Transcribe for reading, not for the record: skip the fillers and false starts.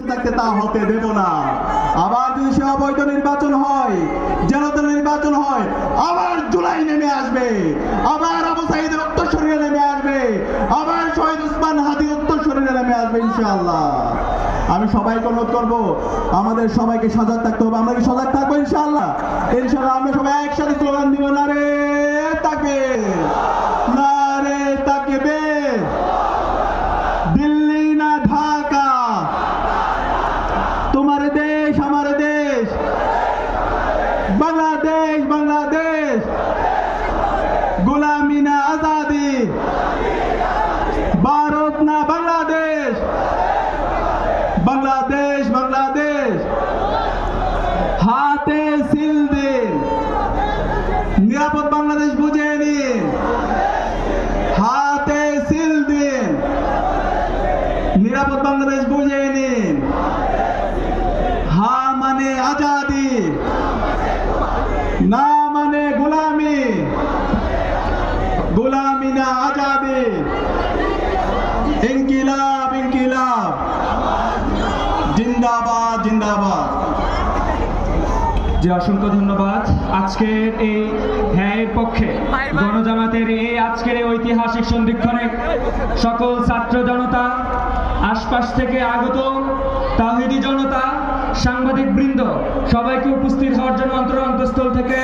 থাকতে তা হতে দেব না। আবার যদি সে অবৈধ নির্বাচন হয়, জনতার নির্বাচন হয়, আবার জুলাই নেমে আসবে, আবার আবু সাঈদের উত্তরসূরিরা নেমে আসবে, আবার শহীদ ওসমান হাদি উত্তরসূরিরা নেমে আসবে ইনশাআল্লাহ। আমি সবাইকে অনুরোধ করবো, আমাদের সবাইকে সজাগ থাকতে হবে। আমরা কি সজাগ থাকবো ইনশাআল্লাহ? ইনশাআল্লাহ আমরা সবাই একসাথে স্লোগান দিব, নারে তাকবীর, নারে তাকবীর, দিল্লি না ঢাকা, তোমার দেশ আমার দেশ, বাংলাদেশ বাংলাদেশ, গোলামি না আজাদি, ভারত না বাংলাদেশ, বাংলাদেশ বাংলাদেশ, হাতে সিল দিন, নিরাপদ বাংলাদেশ বুঝে নিন, হাতে সিল দিন, নিরাপদ বাংলাদেশ বুঝে নিন। হা মানে আজাদি, না মানে গোলামি, গোলামি না আজাদি, ইনকিলাব ইনকিলাব, জিন্দাবাদ জিন্দাবাদ। যে অসংখ্য ধন্যবাদ। আজকের এই হ্যাঁয়ের পক্ষে গণজামাতের এই আজকের এই ঐতিহাসিক সন্ধিক্ষণে সকল ছাত্র জনতা, আশপাশ থেকে আগত তাওহীদি জনতা, সাংবাদিক বৃন্দ সবাইকে উপস্থিত হওয়ার জন্য অন্তঃস্থল থেকে